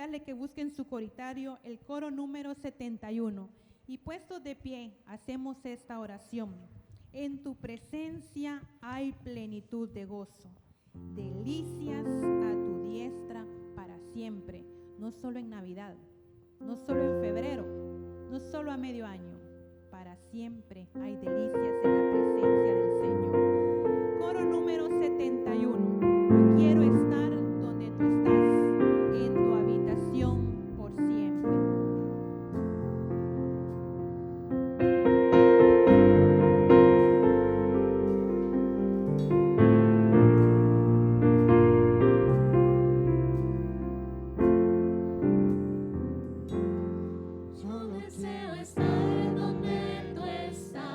invitarle que busquen su coritario, el coro número 71. Y puestos de pie, hacemos esta oración. En tu presencia hay plenitud de gozo, delicias a tu diestra para siempre, no solo en Navidad, no solo en febrero, no solo a medio año, para siempre hay delicias en la presencia del Señor. Coro número 71. Yo quiero estar donde tú estás, en tu habitación por siempre. Yo deseo estar donde tú estás.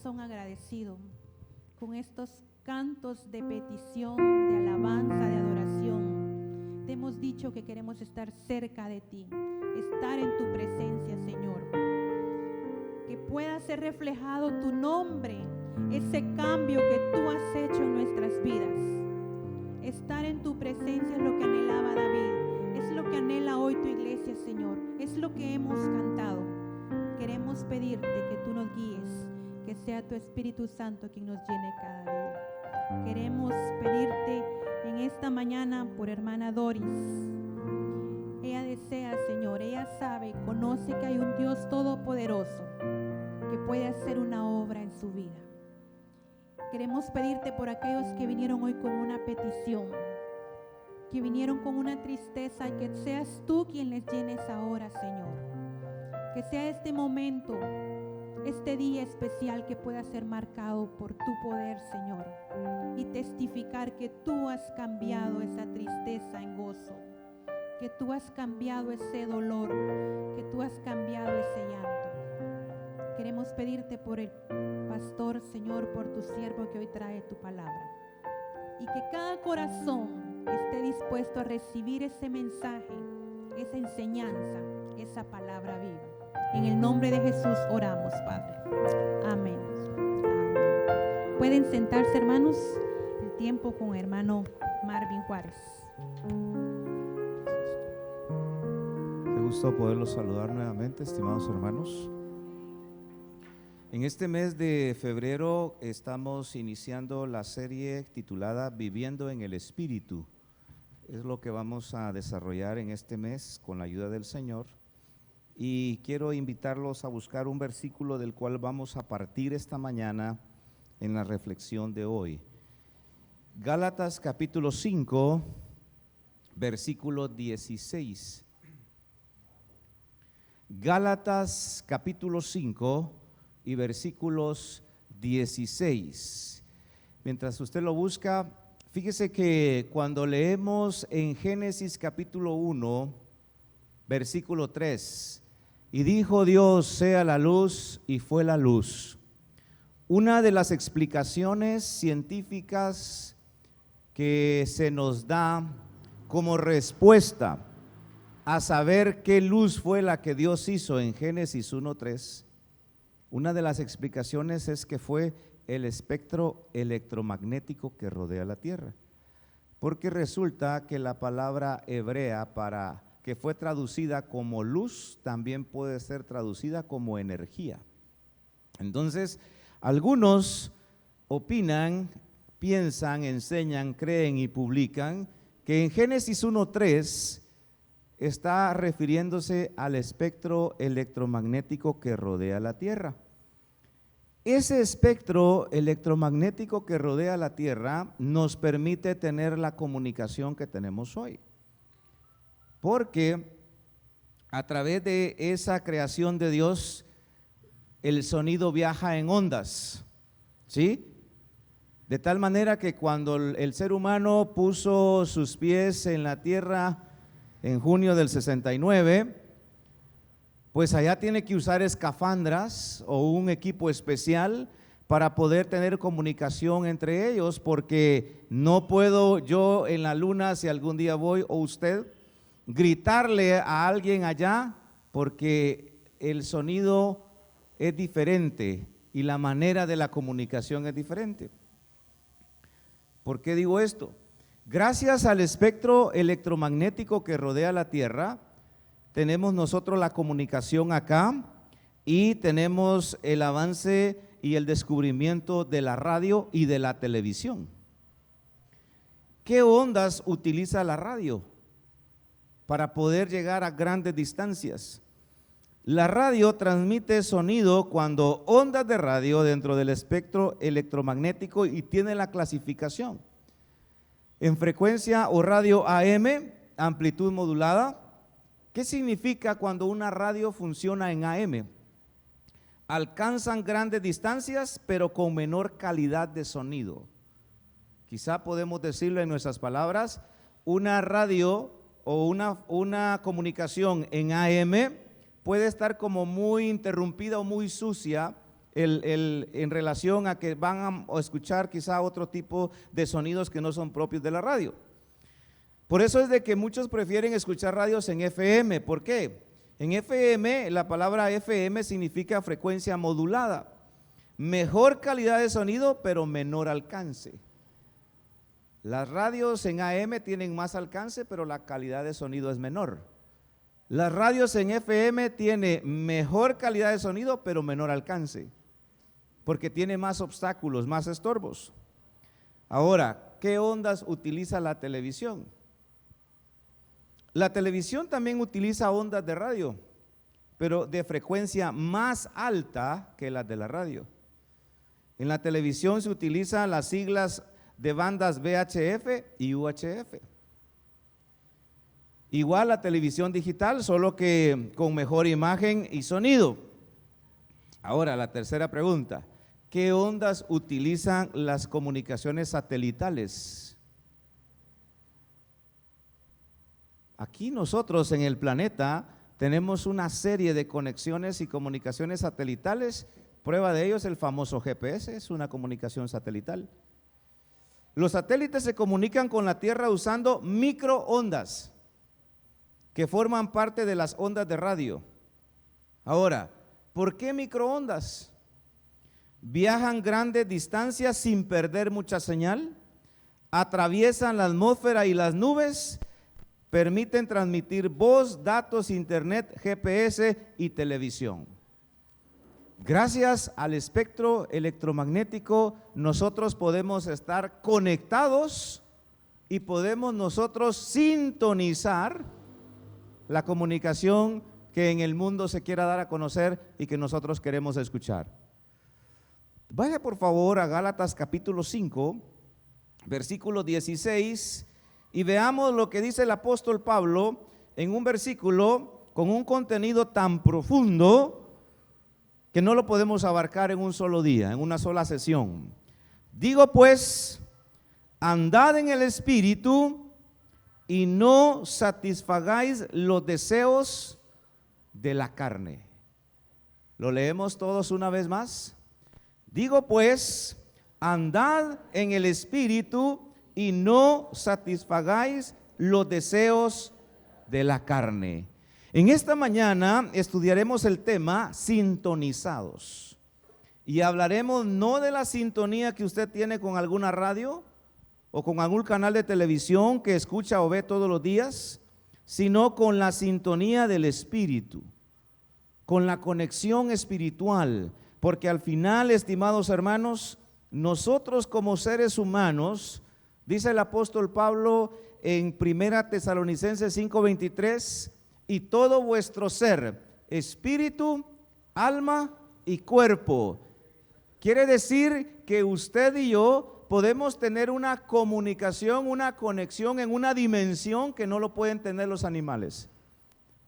corazón agradecido, con estos cantos de petición, de alabanza, de adoración. Te hemos dicho que queremos estar cerca de ti, estar en tu presencia, Señor. Que pueda ser reflejado tu nombre, ese cambio que tú has hecho en nuestras vidas. Estar en tu presencia es lo que anhelaba David, es lo que anhela hoy tu iglesia, Señor, es lo que hemos cantado. Queremos pedirte que tú nos guíes, que sea tu Espíritu Santo quien nos llene cada día. Queremos pedirte en esta mañana por hermana Doris. Ella desea, Señor, ella sabe y conoce que hay un Dios todopoderoso que puede hacer una obra en su vida. Queremos pedirte por aquellos que vinieron hoy con una petición, que vinieron con una tristeza, y que seas tú quien les llenes ahora, Señor. Que sea este momento, este día especial, que pueda ser marcado por tu poder, Señor, y testificar que tú has cambiado esa tristeza en gozo, que tú has cambiado ese dolor, que tú has cambiado ese llanto. Queremos pedirte por el pastor, Señor, por tu siervo que hoy trae tu palabra, y que cada corazón esté dispuesto a recibir ese mensaje, esa enseñanza, esa palabra viva. En el nombre de Jesús oramos, Padre. Amén. Amén. Pueden sentarse, hermanos, el tiempo con hermano Marvin Juárez. Qué gusto poderlos saludar nuevamente, estimados hermanos. En este mes de febrero estamos iniciando la serie titulada Viviendo en el Espíritu. Es lo que vamos a desarrollar en este mes con la ayuda del Señor. Y quiero invitarlos a buscar un versículo del cual vamos a partir esta mañana en la reflexión de hoy. Gálatas capítulo 5, versículo 16. Gálatas capítulo 5 y versículos 16. Mientras usted lo busca, fíjese que cuando leemos en Génesis capítulo 1, versículo 3, y dijo Dios, sea la luz, y fue la luz. Una de las explicaciones científicas que se nos da como respuesta a saber qué luz fue la que Dios hizo en Génesis 1:3, una de las explicaciones es que fue el espectro electromagnético que rodea la Tierra, porque resulta que la palabra hebrea que fue traducida como luz también puede ser traducida como energía. Entonces, algunos opinan, piensan, enseñan, creen y publican que en Génesis 1:3 está refiriéndose al espectro electromagnético que rodea la Tierra. Ese espectro electromagnético que rodea la Tierra nos permite tener la comunicación que tenemos hoy, porque a través de esa creación de Dios, el sonido viaja en ondas, ¿sí? De tal manera que cuando el ser humano puso sus pies en la tierra en junio del 69, pues allá tiene que usar escafandras o un equipo especial para poder tener comunicación entre ellos, porque no puedo yo en la luna, si algún día voy, o usted, gritarle a alguien allá, porque el sonido es diferente y la manera de la comunicación es diferente. ¿Por qué digo esto? Gracias al espectro electromagnético que rodea la Tierra, tenemos nosotros la comunicación acá y tenemos el avance y el descubrimiento de la radio y de la televisión. ¿Qué ondas utiliza la radio para poder llegar a grandes distancias? La radio transmite sonido cuando ondas de radio dentro del espectro electromagnético y tiene la clasificación en frecuencia o radio AM, amplitud modulada. ¿Qué significa cuando una radio funciona en AM? Alcanzan grandes distancias, pero con menor calidad de sonido. Quizá podemos decirlo en nuestras palabras, una radio o una comunicación en AM puede estar como muy interrumpida o muy sucia en relación a que van a escuchar quizá otro tipo de sonidos que no son propios de la radio. Por eso es de que muchos prefieren escuchar radios en FM. ¿Por qué? En FM, la palabra FM significa frecuencia modulada. Mejor calidad de sonido, pero menor alcance. Las radios en AM tienen más alcance, pero la calidad de sonido es menor. Las radios en FM tienen mejor calidad de sonido, pero menor alcance, porque tiene más obstáculos, más estorbos. Ahora, ¿qué ondas utiliza la televisión? La televisión también utiliza ondas de radio, pero de frecuencia más alta que las de la radio. En la televisión se utilizan las siglas de bandas VHF y UHF. Igual la televisión digital, solo que con mejor imagen y sonido. Ahora, la tercera pregunta: ¿qué ondas utilizan las comunicaciones satelitales? Aquí nosotros en el planeta tenemos una serie de conexiones y comunicaciones satelitales. Prueba de ello es el famoso GPS, es una comunicación satelital. Los satélites se comunican con la Tierra usando microondas que forman parte de las ondas de radio. Ahora, ¿por qué microondas? Viajan grandes distancias sin perder mucha señal, atraviesan la atmósfera y las nubes, permiten transmitir voz, datos, internet, GPS y televisión. Gracias al espectro electromagnético, nosotros podemos estar conectados y podemos nosotros sintonizar la comunicación que en el mundo se quiera dar a conocer y que nosotros queremos escuchar. Vaya por favor a Gálatas capítulo 5, versículo 16, y veamos lo que dice el apóstol Pablo en un versículo con un contenido tan profundo que no lo podemos abarcar en un solo día, en una sola sesión. Digo pues, andad en el Espíritu y no satisfagáis los deseos de la carne. ¿Lo leemos todos una vez más? Digo pues, andad en el Espíritu y no satisfagáis los deseos de la carne. En esta mañana estudiaremos el tema sintonizados y hablaremos no de la sintonía que usted tiene con alguna radio o con algún canal de televisión que escucha o ve todos los días, sino con la sintonía del Espíritu, con la conexión espiritual, porque al final, estimados hermanos, nosotros como seres humanos, dice el apóstol Pablo en 1 Tesalonicenses 5:23, y todo vuestro ser, espíritu, alma y cuerpo. Quiere decir que usted y yo podemos tener una comunicación, una conexión en una dimensión que no lo pueden tener los animales.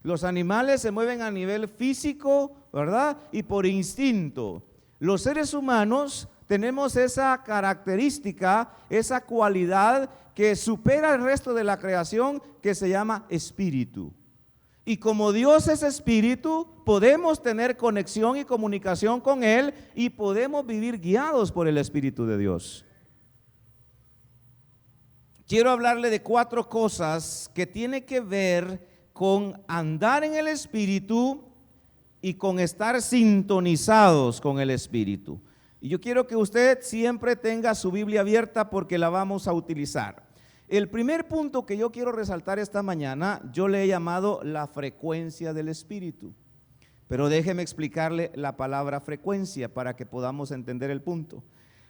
Los animales se mueven a nivel físico, ¿verdad? Y por instinto. Los seres humanos tenemos esa característica, esa cualidad que supera el resto de la creación, que se llama espíritu. Y como Dios es espíritu, podemos tener conexión y comunicación con Él y podemos vivir guiados por el Espíritu de Dios. Quiero hablarle de 4 cosas que tienen que ver con andar en el Espíritu y con estar sintonizados con el Espíritu. Y yo quiero que usted siempre tenga su Biblia abierta porque la vamos a utilizar. El primer punto que yo quiero resaltar esta mañana, yo le he llamado la frecuencia del Espíritu. Pero déjeme explicarle la palabra frecuencia para que podamos entender el punto.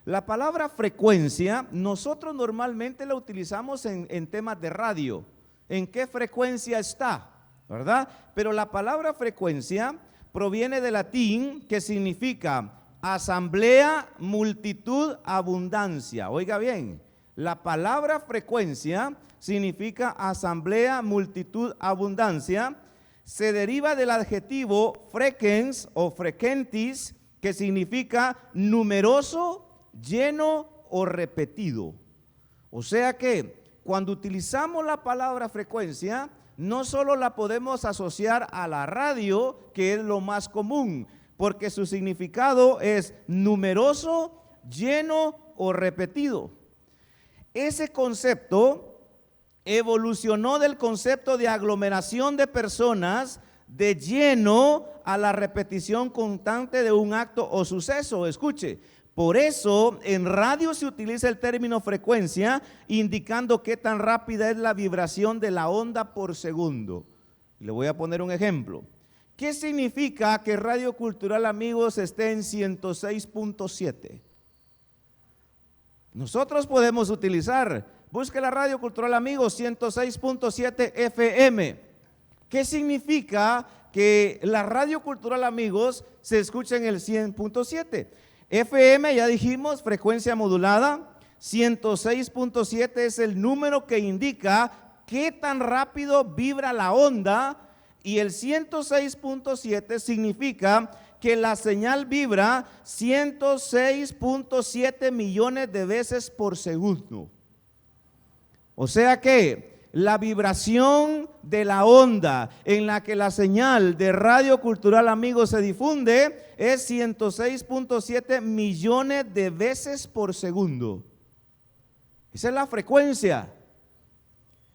La palabra frecuencia, nosotros normalmente la utilizamos en temas de radio. ¿En qué frecuencia está? ¿Verdad? Pero la palabra frecuencia proviene del latín, que significa asamblea, multitud, abundancia. Oiga bien. La palabra frecuencia significa asamblea, multitud, abundancia. Se deriva del adjetivo frequens o frequentis, que significa numeroso, lleno o repetido. O sea que cuando utilizamos la palabra frecuencia, no solo la podemos asociar a la radio, que es lo más común, porque su significado es numeroso, lleno o repetido. Ese concepto evolucionó del concepto de aglomeración de personas, de lleno, a la repetición constante de un acto o suceso. Escuche, por eso en radio se utiliza el término frecuencia, indicando qué tan rápida es la vibración de la onda por segundo. Le voy a poner un ejemplo. ¿Qué significa que Radio Cultural Amigos esté en 106.7? Nosotros podemos utilizar, busque la Radio Cultural Amigos 106.7 FM. ¿Qué significa que la Radio Cultural Amigos se escucha en el 100.7? FM, ya dijimos, frecuencia modulada. 106.7 es el número que indica qué tan rápido vibra la onda, y el 106.7 significa que la señal vibra 106.7 millones de veces por segundo. O sea que la vibración de la onda en la que la señal de Radio Cultural Amigos se difunde es 106.7 millones de veces por segundo. Esa es la frecuencia.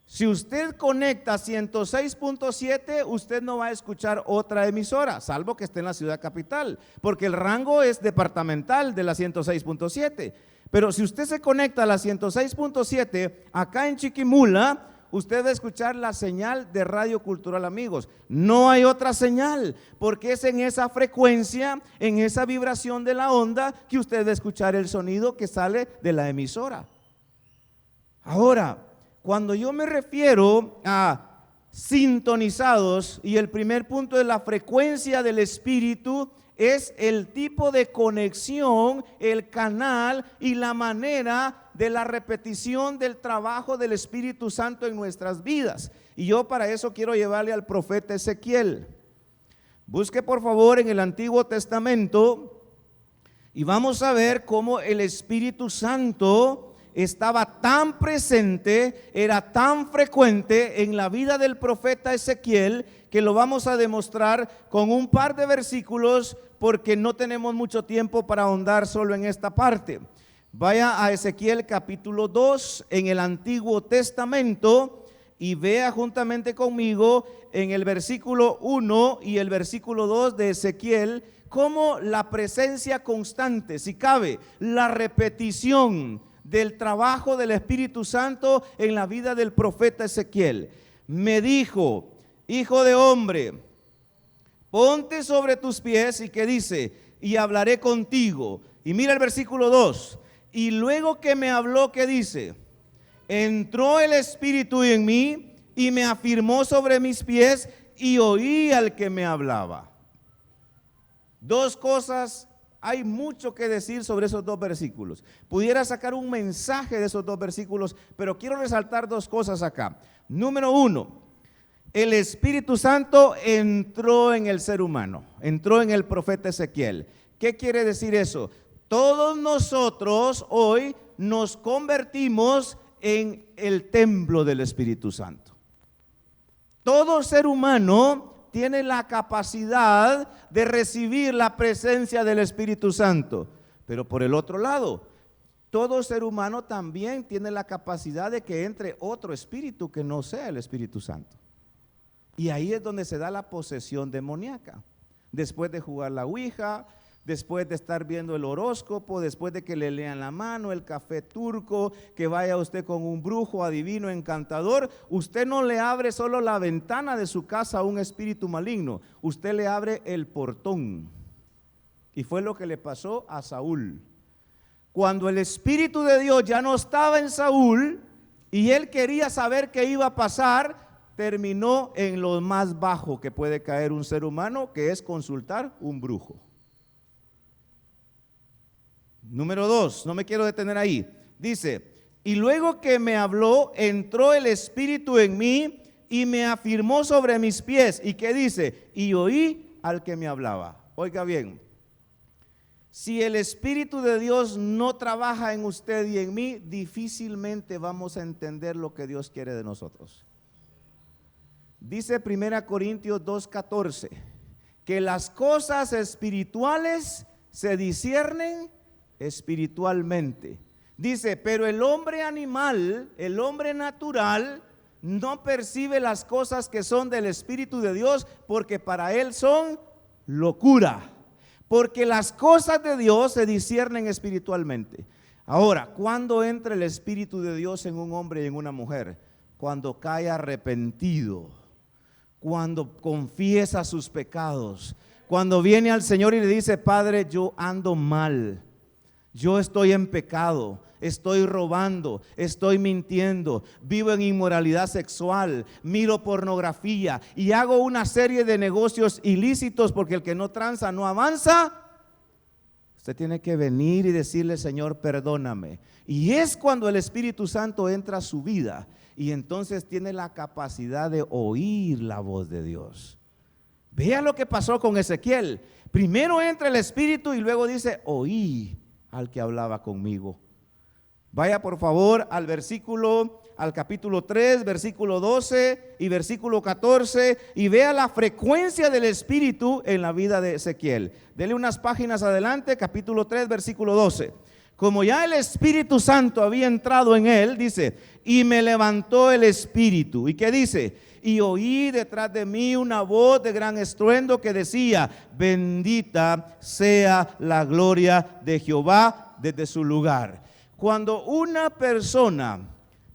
Si usted conecta 106.7, usted no va a escuchar otra emisora, salvo que esté en la ciudad capital, porque el rango es departamental de la 106.7. Pero si usted se conecta a la 106.7 acá en Chiquimula, usted va a escuchar la señal de Radio Cultural Amigos. No hay otra señal, porque es en esa frecuencia, en esa vibración de la onda, que usted va a escuchar el sonido que sale de la emisora. Ahora, cuando yo me refiero a sintonizados, y el primer punto de la frecuencia del espíritu es el tipo de conexión, el canal y la manera de la repetición del trabajo del Espíritu Santo en nuestras vidas. Y yo para eso quiero llevarle al profeta Ezequiel. Busque por favor en el Antiguo Testamento y vamos a ver cómo el Espíritu Santo estaba tan presente, era tan frecuente en la vida del profeta Ezequiel, que lo vamos a demostrar con un par de versículos, porque no tenemos mucho tiempo para ahondar solo en esta parte. Vaya a Ezequiel capítulo 2 en el Antiguo Testamento y vea juntamente conmigo en el versículo 1 y el versículo 2 de Ezequiel cómo la presencia constante, si cabe, la repetición del trabajo del Espíritu Santo en la vida del profeta Ezequiel. Me dijo: hijo de hombre, ponte sobre tus pies. Y que dice: y hablaré contigo. Y mira el versículo 2. Y luego que me habló, ¿qué dice? Entró el Espíritu en mí y me afirmó sobre mis pies, y oí al que me hablaba. Dos cosas. Hay mucho que decir sobre esos dos versículos. Pudiera sacar un mensaje de esos dos versículos, pero quiero resaltar dos cosas acá. Número uno, el Espíritu Santo entró en el ser humano, entró en el profeta Ezequiel. ¿Qué quiere decir eso? Todos nosotros hoy nos convertimos en el templo del Espíritu Santo. Todo ser humano tiene la capacidad de recibir la presencia del Espíritu Santo. Pero por el otro lado, todo ser humano también tiene la capacidad de que entre otro espíritu que no sea el Espíritu Santo. Y ahí es donde se da la posesión demoníaca. Después de jugar la ouija, después de estar viendo el horóscopo, después de que le lean la mano, el café turco, que vaya usted con un brujo, adivino, encantador, usted no le abre solo la ventana de su casa a un espíritu maligno, usted le abre el portón. Y fue lo que le pasó a Saúl. Cuando el Espíritu de Dios ya no estaba en Saúl y él quería saber qué iba a pasar, terminó en lo más bajo que puede caer un ser humano, que es consultar un brujo. Número 2, no me quiero detener ahí. Dice: y luego que me habló, entró el Espíritu en mí y me afirmó sobre mis pies. ¿Y qué dice? Y oí al que me hablaba. Oiga bien, si el Espíritu de Dios no trabaja en usted y en mí, difícilmente vamos a entender lo que Dios quiere de nosotros. Dice 1 Corintios 2:14, que las cosas espirituales se disciernen espiritualmente. Dice, pero el hombre animal, el hombre natural, no percibe las cosas que son del Espíritu de Dios, porque para él son locura. Porque las cosas de Dios se disciernen espiritualmente. Ahora, ¿cuándo entra el Espíritu de Dios en un hombre y en una mujer? Cuando cae arrepentido, cuando confiesa sus pecados, cuando viene al Señor y le dice, Padre, yo ando mal, yo estoy en pecado, estoy robando, estoy mintiendo, vivo en inmoralidad sexual, miro pornografía y hago una serie de negocios ilícitos, porque el que no tranza no avanza. Usted tiene que venir y decirle, Señor, perdóname. Y es cuando el Espíritu Santo entra a su vida y entonces tiene la capacidad de oír la voz de Dios. Vea lo que pasó con Ezequiel. Primero entra el Espíritu y luego dice, oí al que hablaba conmigo. Vaya por favor al capítulo 3, versículo 12 y versículo 14, y vea la frecuencia del Espíritu en la vida de Ezequiel. Dele unas páginas adelante, capítulo 3, versículo 12. Como ya el Espíritu Santo había entrado en él, dice, y me levantó el Espíritu. ¿Y qué dice? Y oí detrás de mí una voz de gran estruendo que decía, bendita sea la gloria de Jehová desde su lugar. Cuando una persona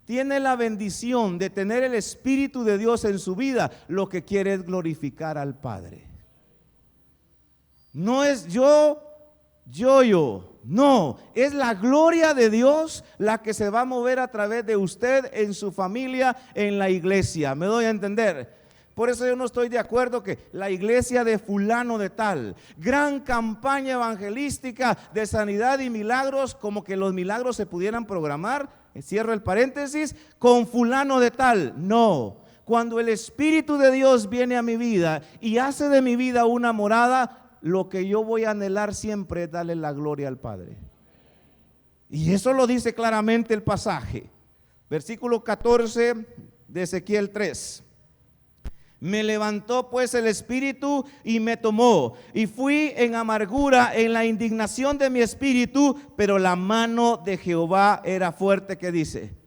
tiene la bendición de tener el Espíritu de Dios en su vida, lo que quiere es glorificar al Padre. No es yo, no, es la gloria de Dios la que se va a mover a través de usted en su familia, en la iglesia. ¿Me doy a entender? Por eso yo no estoy de acuerdo que la iglesia de fulano de tal, gran campaña evangelística de sanidad y milagros, como que los milagros se pudieran programar, cierro el paréntesis, con fulano de tal. No, cuando el Espíritu de Dios viene a mi vida y hace de mi vida una morada, lo que yo voy a anhelar siempre es darle la gloria al Padre. Y eso lo dice claramente el pasaje. Versículo 14 de Ezequiel 3. Me levantó pues el Espíritu y me tomó, y fui en amargura, en la indignación de mi espíritu, pero la mano de Jehová era fuerte. ¿Qué dice?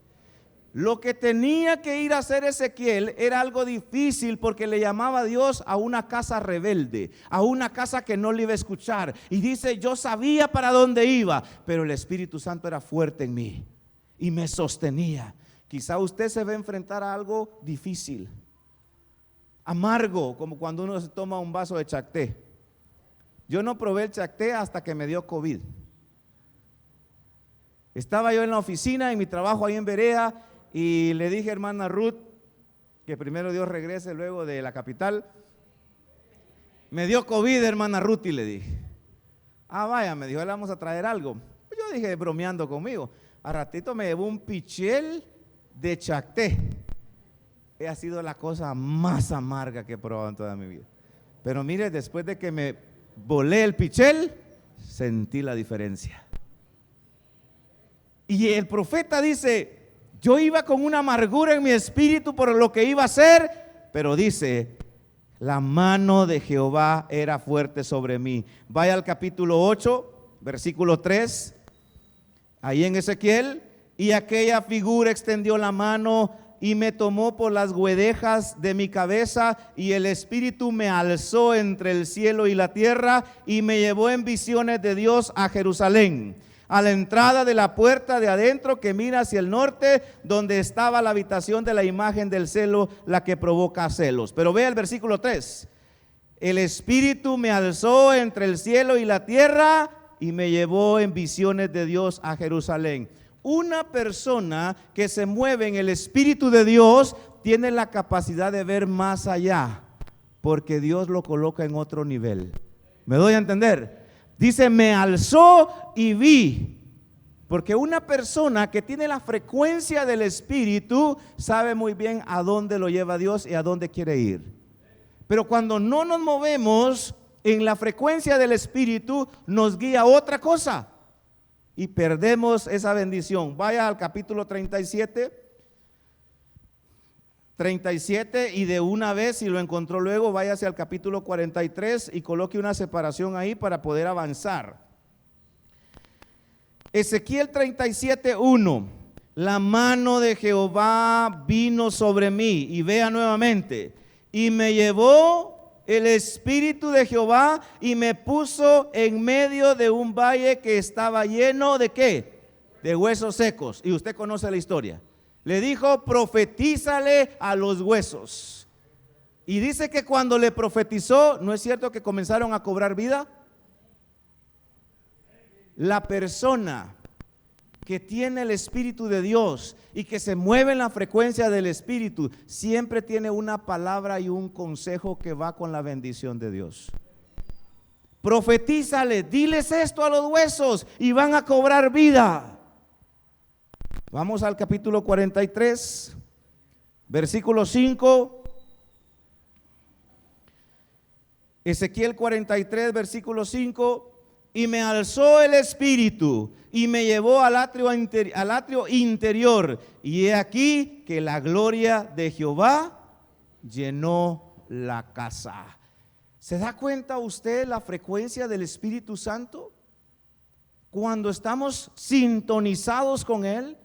Lo que tenía que ir a hacer Ezequiel era algo difícil, porque le llamaba a Dios a una casa rebelde, a una casa que no le iba a escuchar. Y dice, yo sabía para dónde iba, pero el Espíritu Santo era fuerte en mí y me sostenía. Quizá usted se va a enfrentar a algo difícil, amargo, como cuando uno se toma un vaso de chacté. Yo no probé el chacté hasta que me dio COVID. Estaba yo en la oficina, en mi trabajo ahí en Berea, y le dije a hermana Ruth que primero Dios regrese luego de la capital. Me dio COVID, hermana Ruth, y le dije, vaya, me dijo, le vamos a traer algo. Yo dije, bromeando conmigo. A ratito me llevó un pichel de chacté. Ha sido la cosa más amarga que he probado en toda mi vida. Pero mire, después de que me volé el pichel, sentí la diferencia. Y el profeta dice, yo iba con una amargura en mi espíritu por lo que iba a hacer, pero dice, la mano de Jehová era fuerte sobre mí. Vaya al capítulo 8, versículo 3, ahí en Ezequiel, y aquella figura extendió la mano y me tomó por las guedejas de mi cabeza, y el Espíritu me alzó entre el cielo y la tierra, y me llevó en visiones de Dios a Jerusalén, a la entrada de la puerta de adentro que mira hacia el norte, donde estaba la habitación de la imagen del celo, la que provoca celos. Pero vea el versículo 3. El Espíritu me alzó entre el cielo y la tierra, y me llevó en visiones de Dios a Jerusalén. Una persona que se mueve en el Espíritu de Dios tiene la capacidad de ver más allá, porque Dios lo coloca en otro nivel. ¿Me doy a entender? Dice, me alzó y vi. Porque una persona que tiene la frecuencia del Espíritu sabe muy bien a dónde lo lleva Dios y a dónde quiere ir. Pero cuando no nos movemos en la frecuencia del Espíritu, nos guía a otra cosa y perdemos esa bendición. Vaya al capítulo 37, 37 y de una vez, si lo encontró luego, váyase al capítulo 43 y coloque una separación ahí para poder avanzar. Ezequiel 37:1. La mano de Jehová vino sobre mí, y vea nuevamente, y me llevó el espíritu de Jehová y me puso en medio de un valle que estaba lleno de ¿qué? De huesos secos. Y usted conoce la historia. Le dijo, profetízale a los huesos. Y dice que cuando le profetizó, ¿no es cierto que comenzaron a cobrar vida? La persona que tiene el Espíritu de Dios y que se mueve en la frecuencia del Espíritu, siempre tiene una palabra y un consejo que va con la bendición de Dios. Profetízale, diles esto a los huesos y van a cobrar vida. Vamos al capítulo 43, versículo 5. Ezequiel 43, versículo 5. Y me alzó el espíritu y me llevó al atrio interior. Y he aquí que la gloria de Jehová llenó la casa. ¿Se da cuenta usted la frecuencia del Espíritu Santo? Cuando estamos sintonizados con Él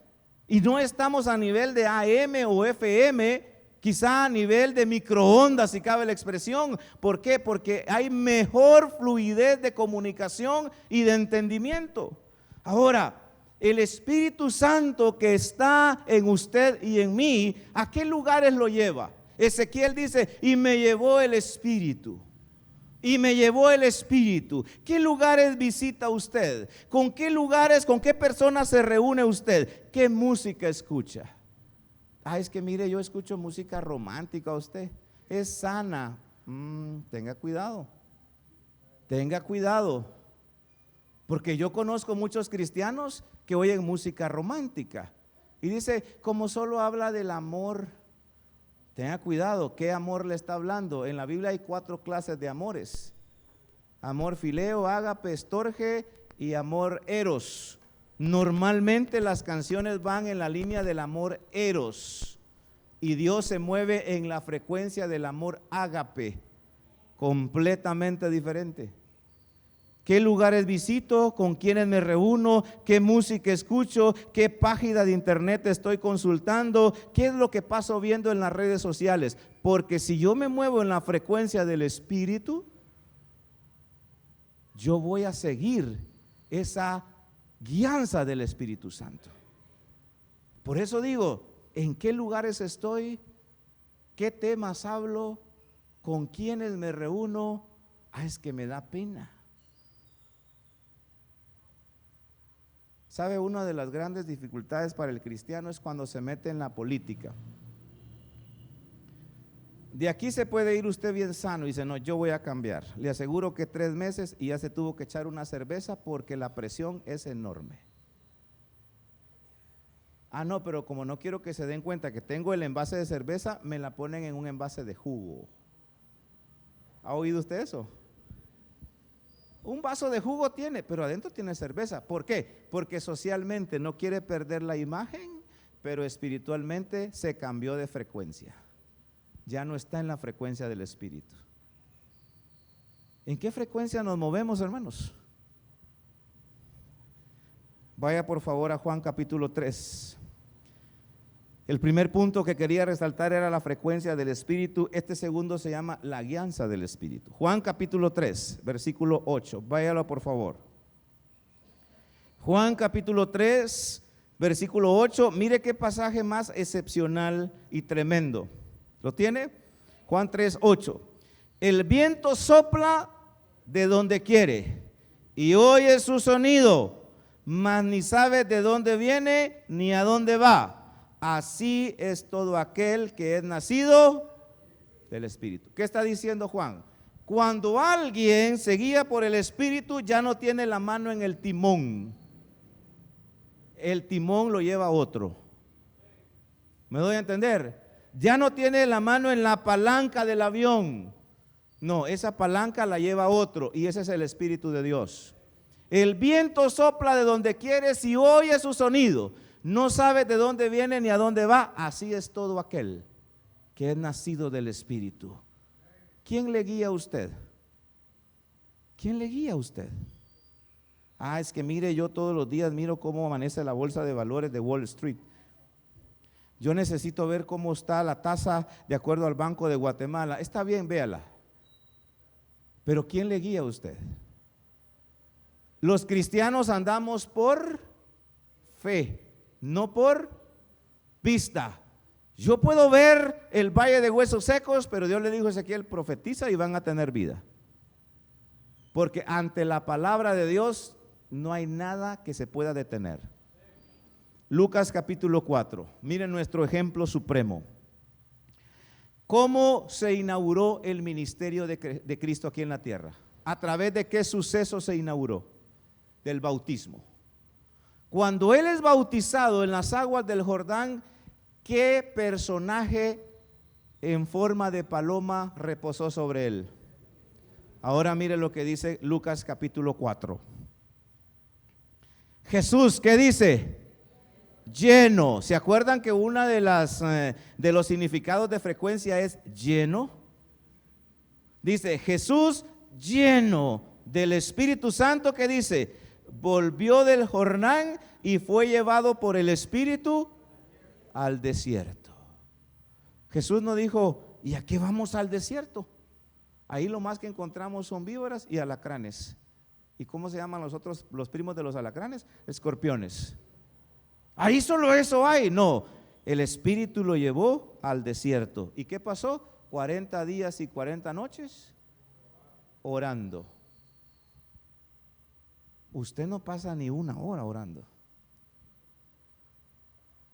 y no estamos a nivel de AM o FM, quizá a nivel de microondas, si cabe la expresión. ¿Por qué? Porque hay mejor fluidez de comunicación y de entendimiento. Ahora, el Espíritu Santo que está en usted y en mí, ¿a qué lugares lo lleva? Ezequiel dice, y me llevó el Espíritu. Y me llevó el Espíritu. ¿Qué lugares visita usted? ¿Con qué lugares, con qué personas se reúne usted? ¿Qué música escucha? Es que mire, yo escucho música romántica. Usted es sana. Tenga cuidado. Tenga cuidado. Porque yo conozco muchos cristianos que oyen música romántica. Y dice, como solo habla del amor. Tenga cuidado, ¿qué amor le está hablando? En la Biblia hay 4 clases de amores: amor fileo, ágape, estorge y amor eros. Normalmente las canciones van en la línea del amor eros y Dios se mueve en la frecuencia del amor ágape, completamente diferente. ¿Qué lugares visito? ¿Con quiénes me reúno? ¿Qué música escucho? ¿Qué página de internet estoy consultando? ¿Qué es lo que paso viendo en las redes sociales? Porque si yo me muevo en la frecuencia del Espíritu, yo voy a seguir esa guianza del Espíritu Santo. Por eso digo, ¿en qué lugares estoy? ¿Qué temas hablo? ¿Con quiénes me reúno? Es que me da pena. ¿Sabe? Una de las grandes dificultades para el cristiano es cuando se mete en la política. De aquí se puede ir usted bien sano y dice, no, yo voy a cambiar. Le aseguro que 3 meses y ya se tuvo que echar una cerveza porque la presión es enorme. No, pero como no quiero que se den cuenta que tengo el envase de cerveza, me la ponen en un envase de jugo. ¿Ha oído usted eso? Un vaso de jugo tiene, pero adentro tiene cerveza. ¿Por qué? Porque socialmente no quiere perder la imagen, pero espiritualmente se cambió de frecuencia. Ya no está en la frecuencia del Espíritu. ¿En qué frecuencia nos movemos, hermanos? Vaya por favor a Juan capítulo 3. El primer punto que quería resaltar era la frecuencia del Espíritu. Este segundo se llama la guianza del Espíritu. Juan capítulo 3, versículo 8. Váyalo por favor. Juan capítulo 3, versículo 8. Mire qué pasaje más excepcional y tremendo. ¿Lo tiene? Juan 3, 8. El viento sopla de donde quiere y oye su sonido, mas ni sabe de dónde viene ni a dónde va. Así es todo aquel que es nacido del Espíritu. ¿Qué está diciendo Juan? Cuando alguien se guía por el Espíritu, ya no tiene la mano en el timón. El timón lo lleva otro. ¿Me doy a entender? Ya no tiene la mano en la palanca del avión. No, esa palanca la lleva otro y ese es el Espíritu de Dios. El viento sopla de donde quiere, si oye su sonido, no sabe de dónde viene ni a dónde va. Así es todo aquel que es nacido del Espíritu. ¿Quién le guía a usted? ¿Quién le guía a usted? Es que mire, yo todos los días miro cómo amanece la bolsa de valores de Wall Street. Yo necesito ver cómo está la tasa de acuerdo al Banco de Guatemala. Está bien, véala. Pero ¿quién le guía a usted? Los cristianos andamos por fe, no por vista. Yo puedo ver el valle de huesos secos, pero Dios le dijo a Ezequiel: profetiza y van a tener vida. Porque ante la palabra de Dios no hay nada que se pueda detener. Lucas capítulo 4, miren nuestro ejemplo supremo. ¿Cómo se inauguró el ministerio de Cristo aquí en la tierra? ¿A través de qué suceso se inauguró? Del bautismo. Cuando Él es bautizado en las aguas del Jordán, ¿qué personaje en forma de paloma reposó sobre Él? Ahora mire lo que dice Lucas capítulo 4. Jesús, ¿qué dice? Lleno. ¿Se acuerdan que una de los significados de frecuencia es lleno? Dice Jesús lleno del Espíritu Santo, que dice, volvió del Jordán y fue llevado por el Espíritu al desierto. Jesús no dijo: ¿y a qué vamos al desierto? Ahí lo más que encontramos son víboras y alacranes. ¿Y cómo se llaman los primos de los alacranes? Escorpiones. Ahí solo eso hay. No, el Espíritu lo llevó al desierto. ¿Y qué pasó? 40 días y 40 noches orando. Usted no pasa ni una hora orando.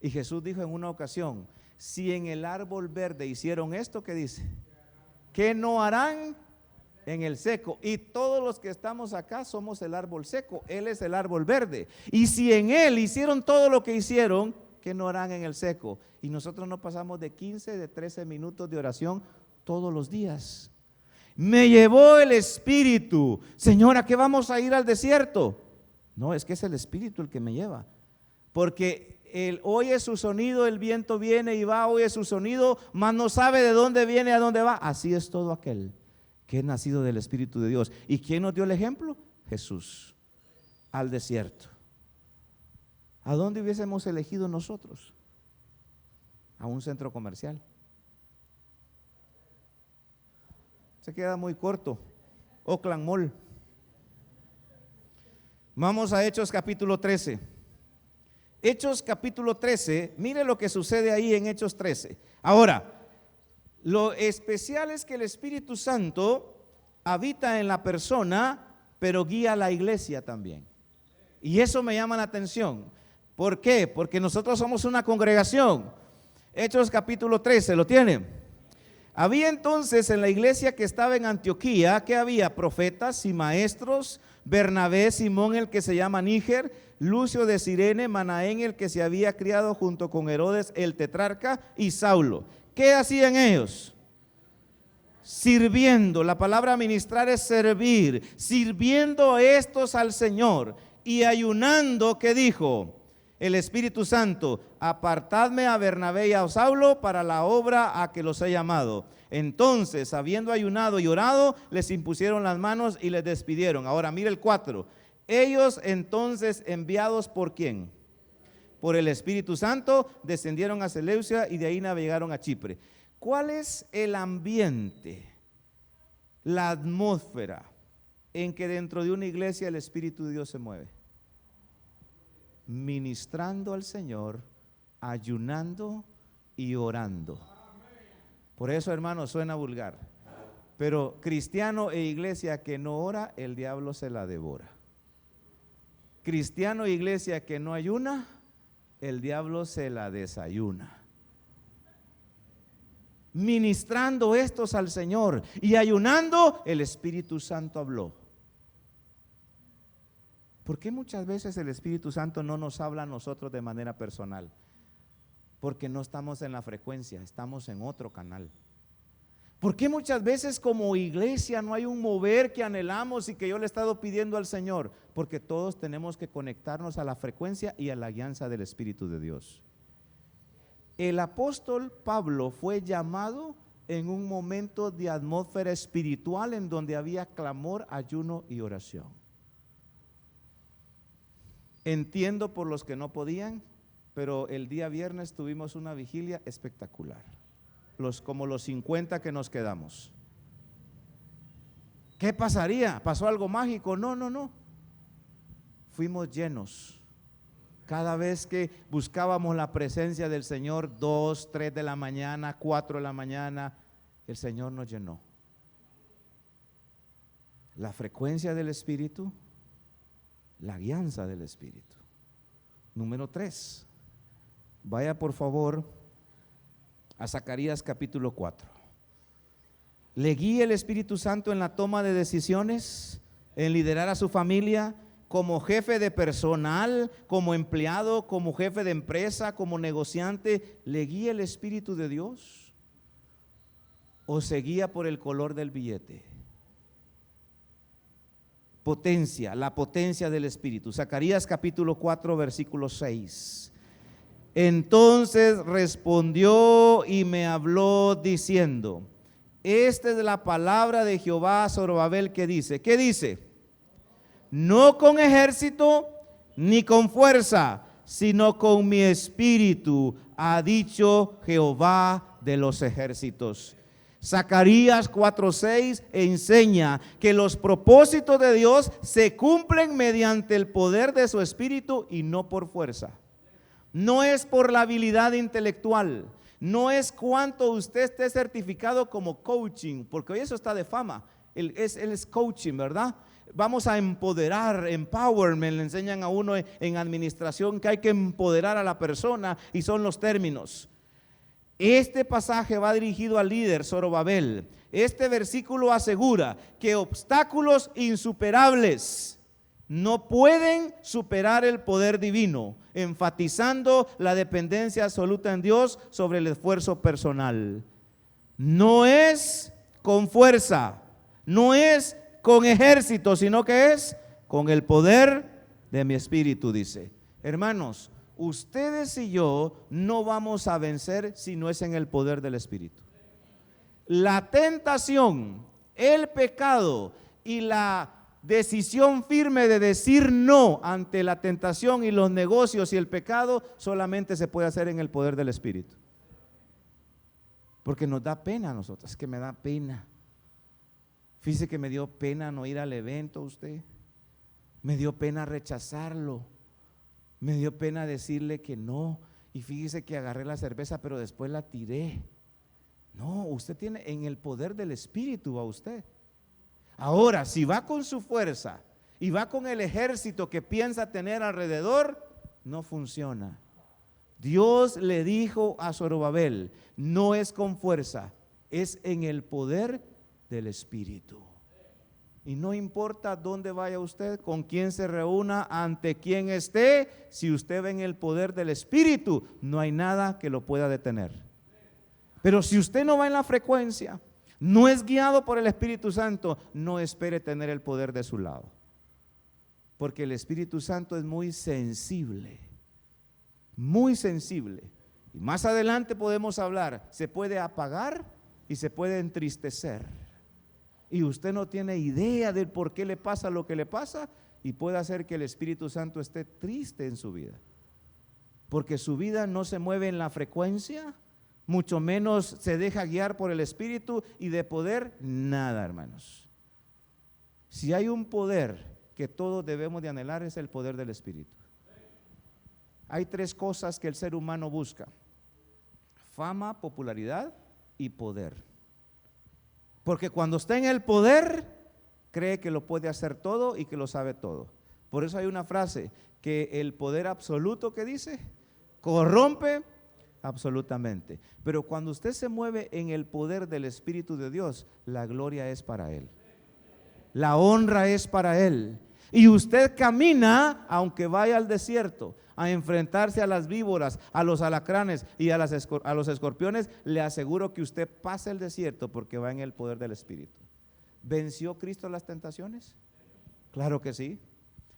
Y Jesús dijo en una ocasión: si en el árbol verde hicieron esto, ¿qué dice? ¿Qué no harán en el seco? Y todos los que estamos acá somos el árbol seco. Él es el árbol verde. Y si en Él hicieron todo lo que hicieron, ¿qué no harán en el seco? Y nosotros no pasamos de 15, de 13 minutos de oración todos los días. Me llevó el Espíritu. Señora, ¿qué vamos a ir al desierto? No, es que es el Espíritu el que me lleva. Porque Él oye su sonido, el viento viene y va, oye su sonido, mas no sabe de dónde viene, a dónde va. Así es todo aquel que es nacido del Espíritu de Dios. ¿Y quién nos dio el ejemplo? Jesús, al desierto. ¿A dónde hubiésemos elegido nosotros? A un centro comercial. Se queda muy corto. Oakland Mall. Vamos a Hechos capítulo 13. Hechos capítulo 13, mire lo que sucede ahí en Hechos 13. Ahora, lo especial es que el Espíritu Santo habita en la persona, pero guía a la iglesia también. Y eso me llama la atención. ¿Por qué? Porque nosotros somos una congregación. Hechos capítulo 13, ¿lo tienen? Había entonces en la iglesia que estaba en Antioquía, que había profetas y maestros: Bernabé, Simón el que se llama Níger, Lucio de Cirene, Manaén el que se había criado junto con Herodes el tetrarca, y Saulo. ¿Qué hacían ellos? Sirviendo. La palabra ministrar es servir. Sirviendo estos al Señor y ayunando. ¿Qué dijo el Espíritu Santo? Apartadme a Bernabé y a Saulo para la obra a que los he llamado. Entonces, habiendo ayunado y orado, les impusieron las manos y les despidieron. Ahora mire el 4. Ellos entonces, enviados ¿por quién? Por el Espíritu Santo, descendieron a Seleucia y de ahí navegaron a Chipre. ¿Cuál es el ambiente, la atmósfera en que dentro de una iglesia el Espíritu de Dios se mueve? Ministrando al Señor, ayunando y orando. Por eso, hermano, suena vulgar, pero cristiano e iglesia que no ora, el diablo se la devora. Cristiano e iglesia que no ayuna, el diablo se la desayuna. Ministrando estos al Señor y ayunando, el Espíritu Santo habló. ¿Por qué muchas veces el Espíritu Santo no nos habla a nosotros de manera personal? Porque no estamos en la frecuencia, estamos en otro canal. ¿Por qué muchas veces como iglesia no hay un mover que anhelamos y que yo le he estado pidiendo al Señor? Porque todos tenemos que conectarnos a la frecuencia y a la guianza del Espíritu de Dios. El apóstol Pablo fue llamado en un momento de atmósfera espiritual en donde había clamor, ayuno y oración. Entiendo por los que no podían, pero el día viernes tuvimos una vigilia espectacular. Como los 50 que nos quedamos. ¿Qué pasaría? ¿Pasó algo mágico? No. Fuimos llenos. Cada vez que buscábamos la presencia del Señor, 2, 3 de la mañana, 4 de la mañana, el Señor nos llenó. La frecuencia del Espíritu, la guianza del Espíritu. Número 3. Vaya por favor a Zacarías capítulo 4. ¿Le guía el Espíritu Santo en la toma de decisiones, en liderar a su familia, como jefe de personal, como empleado, como jefe de empresa, como negociante? ¿Le guía el Espíritu de Dios? ¿O se guía por el color del billete? Potencia, la potencia del Espíritu. Zacarías capítulo 4 versículo 6. Entonces respondió y me habló diciendo: esta es la palabra de Jehová a Zorobabel que dice. ¿Qué dice? No con ejército ni con fuerza, sino con mi espíritu, ha dicho Jehová de los ejércitos. Zacarías 4:6 enseña que los propósitos de Dios se cumplen mediante el poder de su espíritu y no por fuerza. No es por la habilidad intelectual, no es cuánto usted esté certificado como coaching, porque hoy eso está de fama. Él es coaching, ¿verdad? Vamos a empoderar, empowerment, le enseñan a uno en administración que hay que empoderar a la persona y son los términos. Este pasaje va dirigido al líder Zorobabel. Este versículo asegura que obstáculos insuperables no pueden superar el poder divino, enfatizando la dependencia absoluta en Dios sobre el esfuerzo personal. No es con fuerza, no es con ejército, sino que es con el poder de mi espíritu, dice. Hermanos, ustedes y yo no vamos a vencer si no es en el poder del espíritu. La tentación, el pecado y la decisión firme de decir no ante la tentación y los negocios y el pecado solamente se puede hacer en el poder del Espíritu. Porque nos da pena a nosotros, es que me da pena. Fíjese que me dio pena no ir al evento usted, me dio pena rechazarlo, me dio pena decirle que no, y fíjese que agarré la cerveza pero después la tiré. No, usted tiene en el poder del Espíritu a usted. Ahora, si va con su fuerza y va con el ejército que piensa tener alrededor, no funciona. Dios le dijo a Zorobabel, no es con fuerza, es en el poder del Espíritu. Y no importa dónde vaya usted, con quién se reúna, ante quién esté, si usted ve en el poder del Espíritu, no hay nada que lo pueda detener. Pero si usted no va en la frecuencia, no es guiado por el Espíritu Santo, no espere tener el poder de su lado. Porque el Espíritu Santo es muy sensible. Muy sensible. Y más adelante podemos hablar, se puede apagar y se puede entristecer. Y usted no tiene idea de por qué le pasa lo que le pasa y puede hacer que el Espíritu Santo esté triste en su vida. Porque su vida no se mueve en la frecuencia, mucho menos se deja guiar por el Espíritu, y de poder, nada, hermanos. Si hay un poder que todos debemos de anhelar, es el poder del Espíritu. Hay 3 cosas que el ser humano busca: fama, popularidad y poder. Porque cuando está en el poder, cree que lo puede hacer todo y que lo sabe todo. Por eso hay una frase, que el poder absoluto, que dice, corrompe absolutamente. Pero cuando usted se mueve en el poder del Espíritu de Dios, la gloria es para Él, la honra es para Él. Y usted camina, aunque vaya al desierto a enfrentarse a las víboras, a los alacranes y a los escorpiones, le aseguro que usted pasa el desierto porque va en el poder del Espíritu. ¿Venció Cristo las tentaciones? Claro que sí.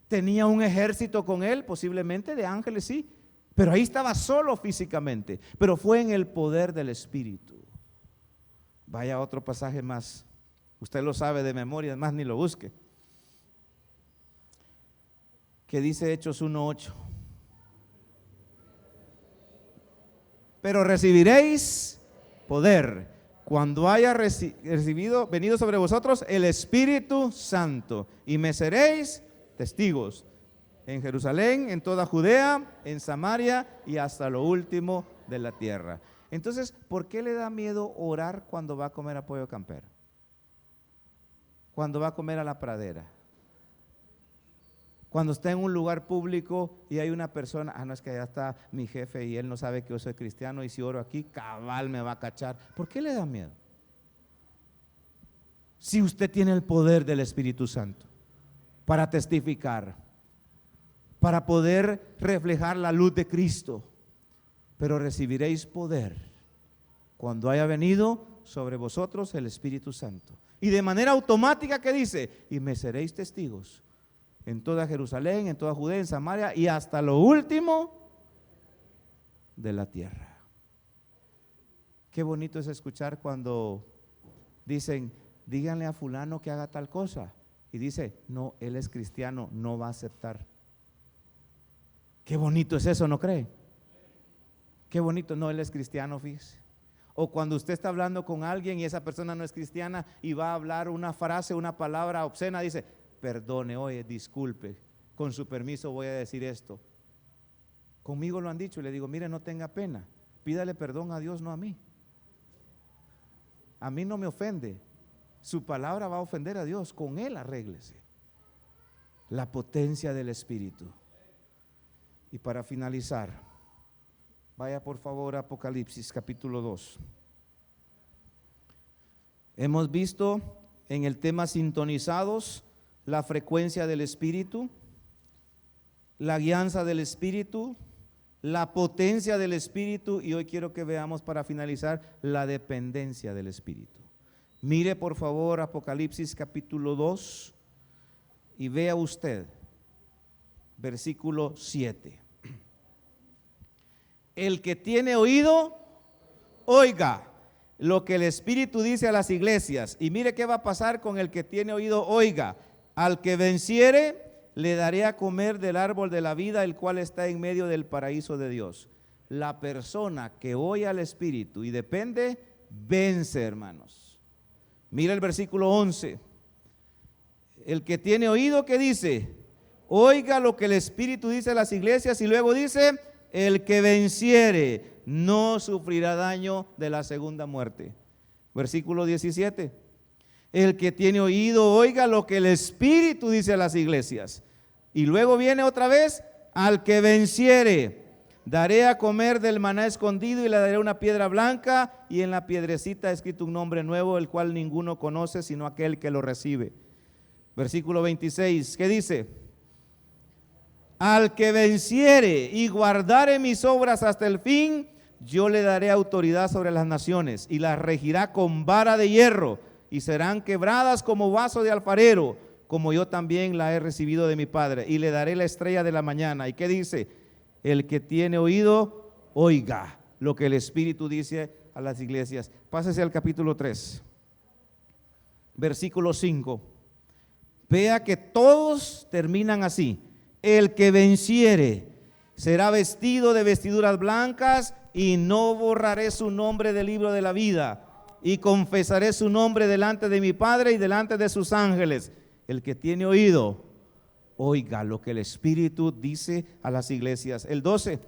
¿Tenía un ejército con Él? Posiblemente de ángeles, sí. Pero ahí estaba solo físicamente, pero fue en el poder del Espíritu. Vaya otro pasaje más. Usted lo sabe de memoria, más ni lo busque. Que dice Hechos 1:8. Pero recibiréis poder cuando haya venido sobre vosotros el Espíritu Santo, y me seréis testigos en Jerusalén, en toda Judea, en Samaria y hasta lo último de la tierra. Entonces, ¿por qué le da miedo orar cuando va a comer a Pollo Campero? Cuando va a comer a La Pradera. Cuando está en un lugar público y hay una persona, no, es que allá está mi jefe y él no sabe que yo soy cristiano, y si oro aquí, cabal me va a cachar. ¿Por qué le da miedo? Si usted tiene el poder del Espíritu Santo para testificar, para poder reflejar la luz de Cristo. Pero recibiréis poder cuando haya venido sobre vosotros el Espíritu Santo. Y de manera automática, ¿qué dice? Y me seréis testigos en toda Jerusalén, en toda Judea, en Samaria y hasta lo último de la tierra. Qué bonito es escuchar cuando dicen, díganle a fulano que haga tal cosa, y dice, no, él es cristiano, no va a aceptar. Qué bonito es eso, ¿no cree? Qué bonito, no, él es cristiano, fíjese. O cuando usted está hablando con alguien y esa persona no es cristiana y va a hablar una frase, una palabra obscena, dice, perdone, oye, disculpe, con su permiso voy a decir esto. Conmigo lo han dicho y le digo, mire, no tenga pena, pídale perdón a Dios, no a mí. A mí no me ofende, su palabra va a ofender a Dios, con él arréglese. La potencia del Espíritu. Y para finalizar, vaya por favor a Apocalipsis capítulo 2. Hemos visto en el tema sintonizados la frecuencia del Espíritu, la guianza del Espíritu, la potencia del Espíritu, y hoy quiero que veamos para finalizar la dependencia del Espíritu. Mire por favor Apocalipsis capítulo 2 y vea usted versículo 7. El que tiene oído, oiga lo que el Espíritu dice a las iglesias. Y mire qué va a pasar con el que tiene oído, oiga. Al que venciere, le daré a comer del árbol de la vida, el cual está en medio del paraíso de Dios. La persona que oye al Espíritu y depende, vence, hermanos. Mira el versículo 11. El que tiene oído, ¿qué dice? Oiga lo que el Espíritu dice a las iglesias, y luego dice, el que venciere no sufrirá daño de la segunda muerte. Versículo 17. El que tiene oído, oiga lo que el Espíritu dice a las iglesias. Y luego viene otra vez, al que venciere, daré a comer del maná escondido y le daré una piedra blanca, y en la piedrecita escrito un nombre nuevo, el cual ninguno conoce sino aquel que lo recibe. Versículo 26, ¿qué dice? Al que venciere y guardare mis obras hasta el fin, yo le daré autoridad sobre las naciones y las regirá con vara de hierro, y serán quebradas como vaso de alfarero, como yo también la he recibido de mi Padre, y le daré la estrella de la mañana. ¿Y qué dice? El que tiene oído, oiga lo que el Espíritu dice a las iglesias. Pásese al capítulo 3, versículo 5. Vea que todos terminan así. El que venciere será vestido de vestiduras blancas, y no borraré su nombre del libro de la vida, y confesaré su nombre delante de mi Padre y delante de sus ángeles. El que tiene oído, oiga lo que el Espíritu dice a las iglesias. El 12,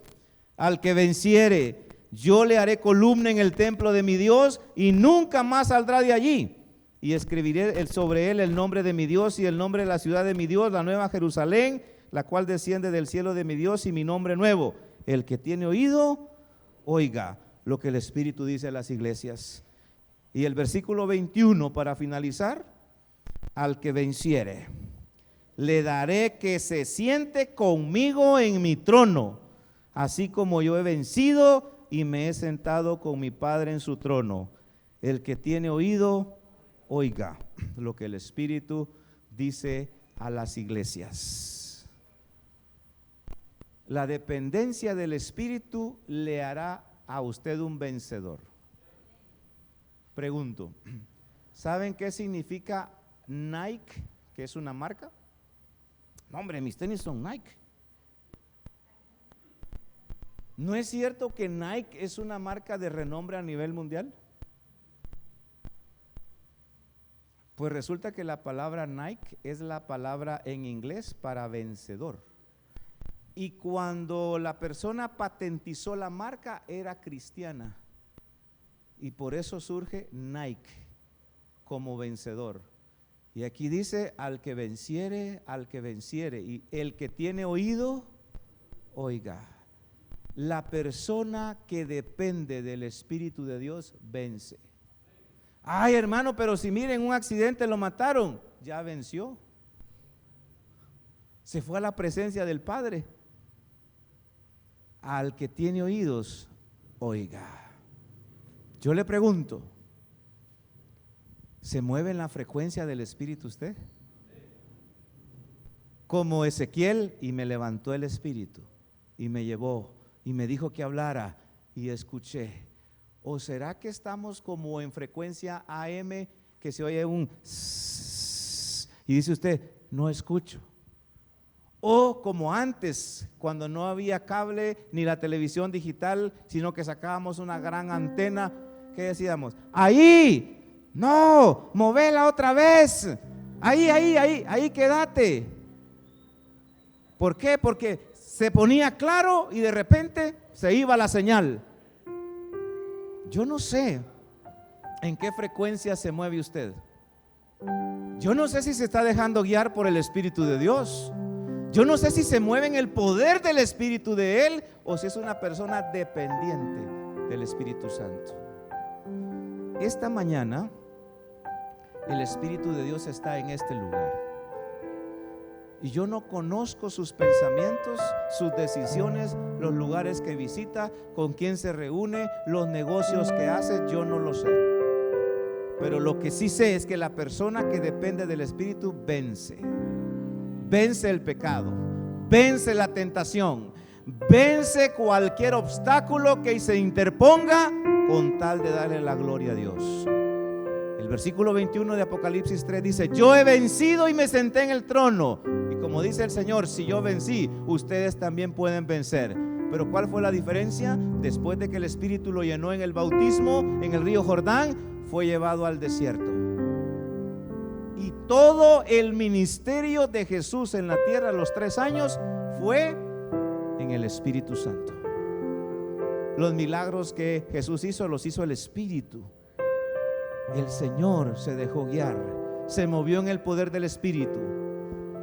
al que venciere, yo le haré columna en el templo de mi Dios, y nunca más saldrá de allí. Y escribiré sobre él el nombre de mi Dios y el nombre de la ciudad de mi Dios, la nueva Jerusalén, la cual desciende del cielo de mi Dios, y mi nombre nuevo. El que tiene oído, oiga lo que el Espíritu dice a las iglesias. Y el versículo 21 para finalizar, al que venciere, le daré que se siente conmigo en mi trono, así como yo he vencido y me he sentado con mi Padre en su trono. El que tiene oído, oiga lo que el Espíritu dice a las iglesias. La dependencia del Espíritu le hará a usted un vencedor. Pregunto, ¿saben qué significa Nike, que es una marca? No, hombre, mis tenis son Nike. ¿No es cierto que Nike es una marca de renombre a nivel mundial? Pues resulta que la palabra Nike es la palabra en inglés para vencedor. Y cuando la persona patentizó la marca era cristiana. Y por eso surge Nike como vencedor. Y aquí dice, al que venciere, y el que tiene oído, oiga. La persona que depende del Espíritu de Dios vence. Ay, hermano, pero si miren, un accidente lo mataron, ya venció. Se fue a la presencia del Padre. Al que tiene oídos, oiga. Yo le pregunto, ¿se mueve en la frecuencia del Espíritu usted? Como Ezequiel, y me levantó el Espíritu y me llevó y me dijo que hablara y escuché. ¿O será que estamos como en frecuencia AM, que se oye un y dice usted, no escucho? O como antes, cuando no había cable ni la televisión digital, sino que sacábamos una gran antena, ¿qué decíamos? Ahí, no, movela otra vez, ahí quédate. ¿Por qué? Porque se ponía claro y de repente se iba la señal. Yo no sé en qué frecuencia se mueve usted. Yo no sé si se está dejando guiar por el Espíritu de Dios. Yo no sé si se mueve en el poder del Espíritu de Él o si es una persona dependiente del Espíritu Santo. Esta mañana el Espíritu de Dios está en este lugar. Y yo no conozco sus pensamientos, sus decisiones, los lugares que visita, con quién se reúne, los negocios que hace, yo no lo sé. Pero lo que sí sé es que la persona que depende del Espíritu vence. Vence el pecado, vence la tentación, vence cualquier obstáculo que se interponga con tal de darle la gloria a Dios. El versículo 21 de Apocalipsis 3 dice: yo he vencido y me senté en el trono. Y como dice el Señor, si yo vencí, ustedes también pueden vencer. Pero ¿cuál fue la diferencia? Después de que el Espíritu lo llenó en el bautismo en el río Jordán, fue llevado al desierto. Y todo el ministerio de Jesús en la tierra, los 3 años, fue en el Espíritu Santo. Los milagros que Jesús hizo, los hizo el Espíritu. El Señor se dejó guiar, se movió en el poder del Espíritu,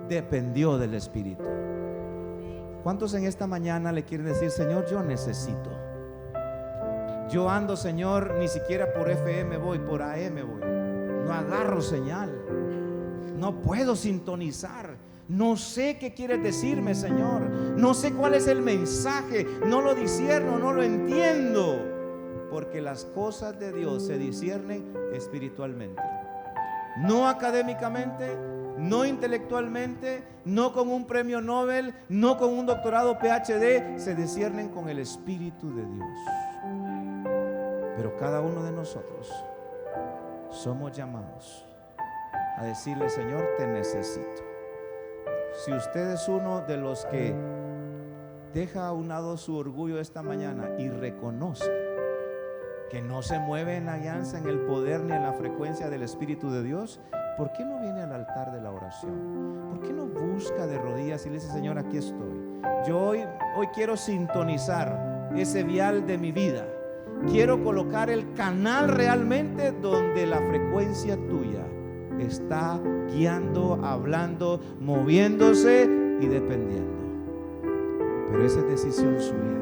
dependió del Espíritu. ¿Cuántos en esta mañana le quieren decir: Señor, yo necesito? Yo ando, Señor, ni siquiera por FM voy, por AM voy. No agarro señal, no puedo sintonizar. No sé qué quieres decirme, Señor. No sé cuál es el mensaje, no lo discierno, no lo entiendo. Porque las cosas de Dios se disciernen espiritualmente, no académicamente, no intelectualmente, no con un premio Nobel, no con un doctorado PhD. Se disciernen con el Espíritu de Dios. Pero cada uno de nosotros somos llamados a decirle: Señor, te necesito. Si usted es uno de los que deja a un lado su orgullo esta mañana y reconoce que no se mueve en la alianza, en el poder ni en la frecuencia del Espíritu de Dios, ¿por qué no viene al altar de la oración? ¿Por qué no busca de rodillas y le dice: Señor, aquí estoy? Yo hoy quiero sintonizar ese vial de mi vida. Quiero colocar el canal realmente donde la frecuencia tuya está guiando, hablando, moviéndose y dependiendo. Pero esa es decisión suya.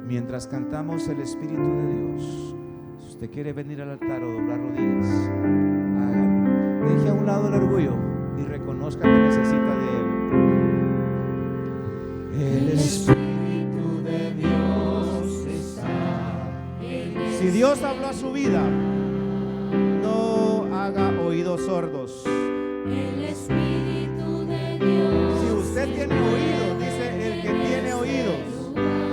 Mientras cantamos el Espíritu de Dios, si usted quiere venir al altar o doblar rodillas, hágalo. Deje a un lado el orgullo y reconozca que necesita de Él. El Espíritu de Dios está en él. Si Dios habló a su vida, no haga oídos sordos. El Espíritu de Dios. Si usted tiene oído, dice: el que tiene oídos,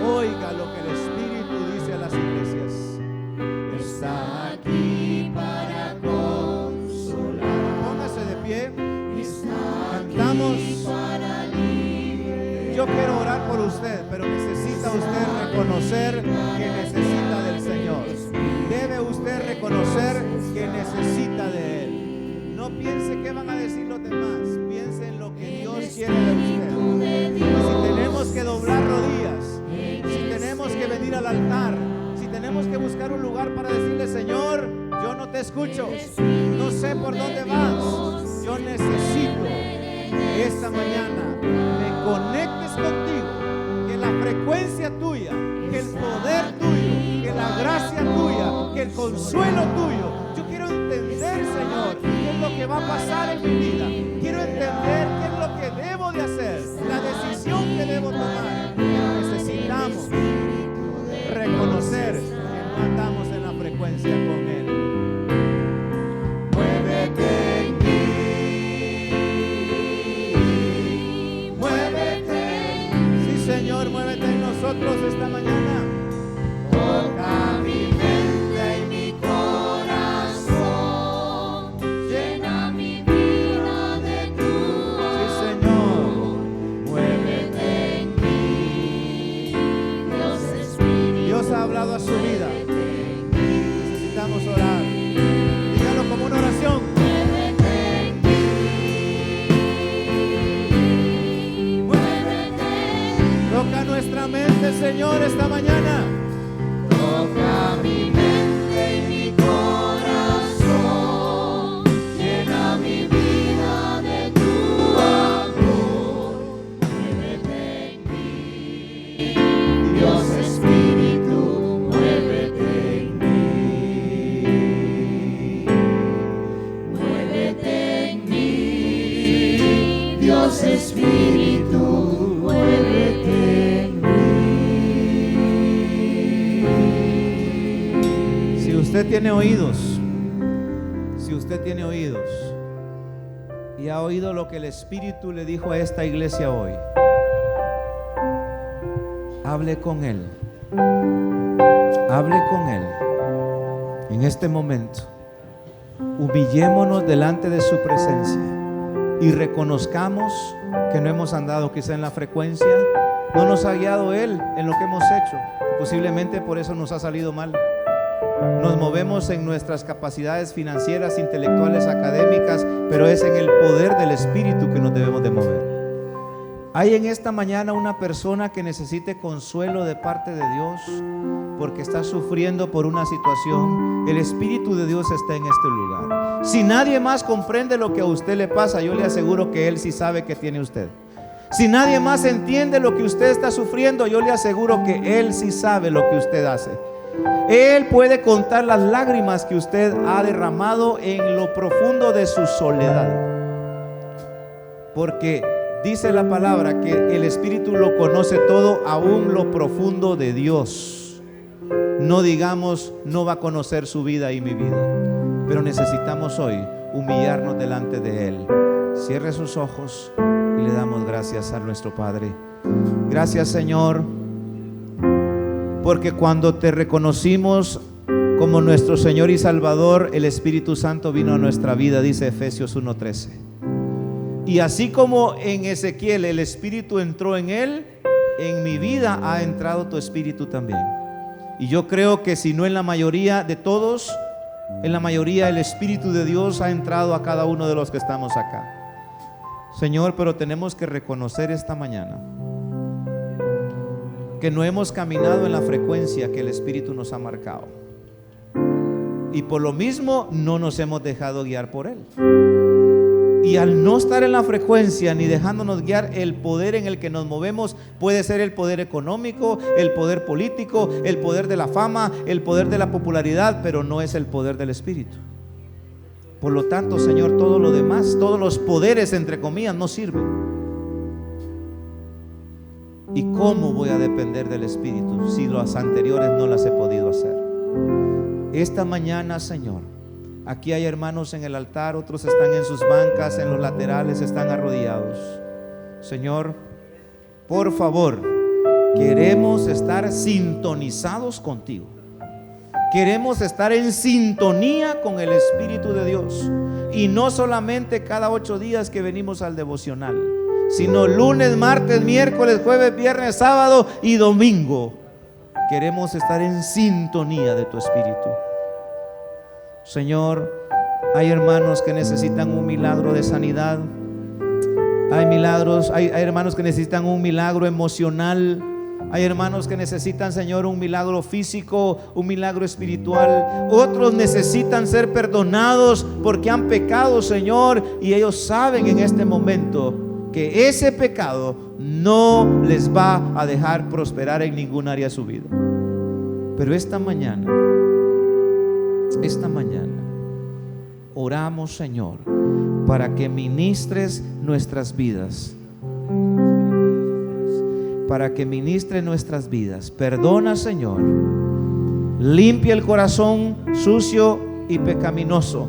oiga lo que el Espíritu dice a las iglesias. Está aquí para consolar. Póngase de pie. Cantamos. Yo quiero orar por usted, pero necesita usted reconocer que necesita del Señor. Debe usted reconocer que necesita de Él. No piense qué van a decir los demás. Piense en lo que Dios quiere de usted. Si tenemos que doblar rodillas, si tenemos que venir al altar, si tenemos que buscar un lugar para decirle: Señor, yo no te escucho, no sé por dónde vas, yo necesito que esta mañana me conectes contigo, que la frecuencia tuya, que el poder tuyo, que la gracia tuya, que el consuelo tuyo. Yo quiero entender, Señor, qué es lo que va a pasar en mi vida. Quiero entender qué es lo que debo de hacer, la decisión que debo tomar. Pero necesitamos reconocer que no andamos en la frecuencia con Él. Muévete en mí, muévete. Sí, Señor, muévete en nosotros esta mañana. Toca mi mente y mi corazón, llena mi vida de tu amor. Sí, Señor, muévete en mí, Dios Espíritu. Dios ha hablado a su vida. Necesitamos orar. Dígalo como una oración. Muévete en mí, muévete. Toca nuestra mente, Señor, esta mañana. Toca mi mente y mi corazón, llena mi vida de tu amor. Muévete en mí, Dios Espíritu, muévete en mí. Muévete en mí, Dios Espíritu, muévete en mí. Si usted tiene oídos, y ha oído lo que el Espíritu le dijo a esta iglesia hoy, hable con Él. Hable con Él en este momento. Humillémonos delante de su presencia y reconozcamos que no hemos andado quizá en la frecuencia, no nos ha guiado Él en lo que hemos hecho. Posiblemente por eso nos ha salido mal. Nos movemos en nuestras capacidades financieras, intelectuales, académicas, pero es en el poder del Espíritu que nos debemos de mover. Hay en esta mañana una persona que necesite consuelo de parte de Dios porque está sufriendo por una situación. El Espíritu de Dios está en este lugar. Si nadie más comprende lo que a usted le pasa, yo le aseguro que Él sí sabe que tiene usted. Si nadie más entiende lo que usted está sufriendo, yo le aseguro que Él sí sabe lo que usted hace. Él puede contar las lágrimas que usted ha derramado en lo profundo de su soledad, porque dice la palabra que el Espíritu lo conoce todo, aún lo profundo de Dios. No digamos, no va a conocer su vida y mi vida, pero necesitamos hoy humillarnos delante de Él. Cierre sus ojos y le damos gracias a nuestro Padre. Gracias, Señor, porque cuando te reconocimos como nuestro Señor y Salvador, el Espíritu Santo vino a nuestra vida, dice Efesios 1:13. Y así como en Ezequiel el Espíritu entró en él, en mi vida ha entrado tu Espíritu también. Y yo creo que si no en la mayoría de todos, en la mayoría el Espíritu de Dios ha entrado a cada uno de los que estamos acá. Señor, pero tenemos que reconocer esta mañana que no hemos caminado en la frecuencia que el Espíritu nos ha marcado, y por lo mismo no nos hemos dejado guiar por Él. Y al no estar en la frecuencia ni dejándonos guiar, el poder en el que nos movemos puede ser el poder económico, el poder político, el poder de la fama, el poder de la popularidad, pero no es el poder del Espíritu. Por lo tanto, Señor, todo lo demás, todos los poderes entre comillas no sirven. ¿Y cómo voy a depender del Espíritu si las anteriores no las he podido hacer? Esta mañana, Señor, aquí hay hermanos en el altar, otros están en sus bancas, en los laterales, están arrodillados. Señor, por favor, queremos estar sintonizados contigo. Queremos estar en sintonía con el Espíritu de Dios. Y no solamente cada 8 días que venimos al devocional, sino lunes, martes, miércoles, jueves, viernes, sábado y domingo. Queremos estar en sintonía de tu Espíritu. Señor, hay hermanos que necesitan un milagro de sanidad. Hay milagros, hay hermanos que necesitan un milagro emocional. Hay hermanos que necesitan, Señor, un milagro físico, un milagro espiritual. Otros necesitan ser perdonados porque han pecado, Señor, y ellos saben en este momento que ese pecado no les va a dejar prosperar en ningún área de su vida. Pero esta mañana oramos, Señor, para que ministres nuestras vidas. Para que ministre nuestras vidas. Perdona, Señor. Limpia el corazón sucio y pecaminoso,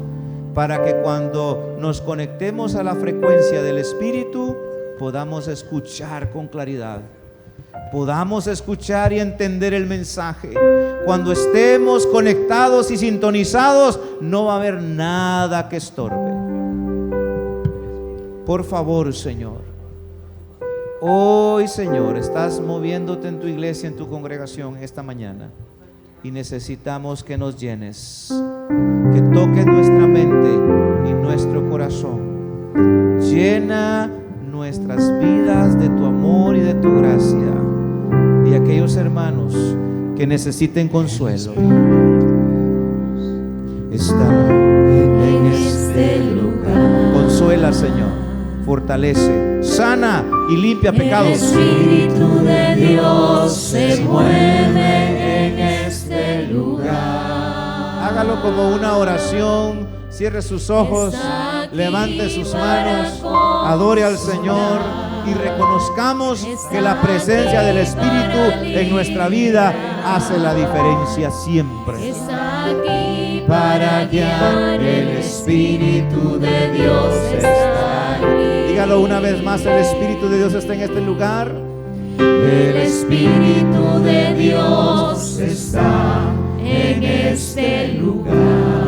para que cuando nos conectemos a la frecuencia del Espíritu podamos escuchar con claridad, podamos escuchar y entender el mensaje. Cuando estemos conectados y sintonizados, no va a haber nada que estorbe. Por favor, Señor, hoy, Señor, estás moviéndote en tu iglesia, en tu congregación esta mañana, y necesitamos que nos llenes, que toques nuestra mente y nuestro corazón. Llena nuestras vidas de tu amor y de tu gracia. Y aquellos hermanos que necesiten consuelo, está en este lugar. Consuela, Señor, fortalece, sana y limpia pecados. El Espíritu de Dios se mueve en este lugar. Hágalo como una oración. Cierre sus ojos, levante sus manos, adore al Señor y reconozcamos que la presencia del Espíritu en nuestra vida hace la diferencia siempre. Para guiar, el Espíritu de Dios está aquí. Dígalo una vez más, el Espíritu de Dios está en este lugar. El Espíritu de Dios está en este lugar.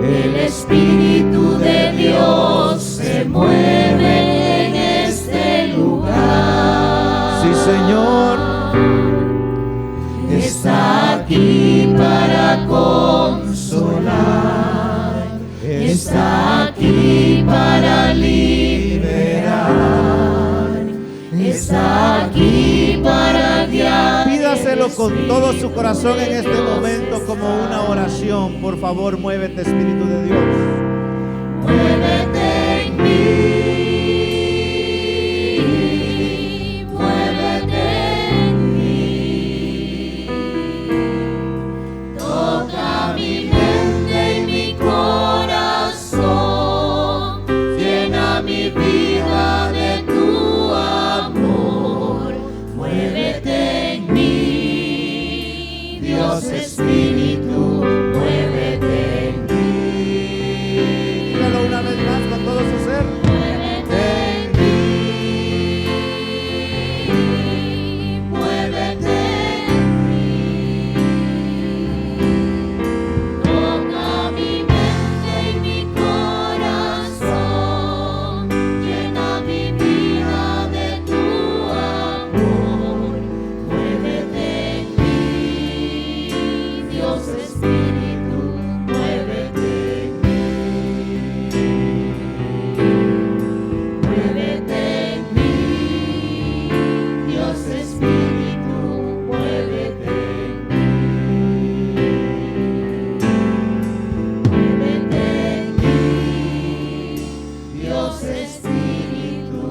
El Espíritu de Dios se mueve en este lugar. Sí, Señor. Está aquí para consolar. Está aquí para liberar. Está aquí para guiar. Pídaselo con todo su corazón en este momento como una oración. Por favor, muévete, Espíritu de Dios. Muévete en mí. Muévete en mí. Toca mi mente y mi corazón. Llena mi vida de tu amor. Muévete en mí, Dios Espíritu, muévete en mí. Dígalo una vez más con todo su ser. Muévete en mí, muévete en mí. Toca mi mente y mi corazón. Llena mi vida de tu amor. Muévete en mí, Dios Espíritu, muévete en mí. Muévete en mí, Dios Espíritu, muévete en mí. Muévete en mí, Dios Espíritu,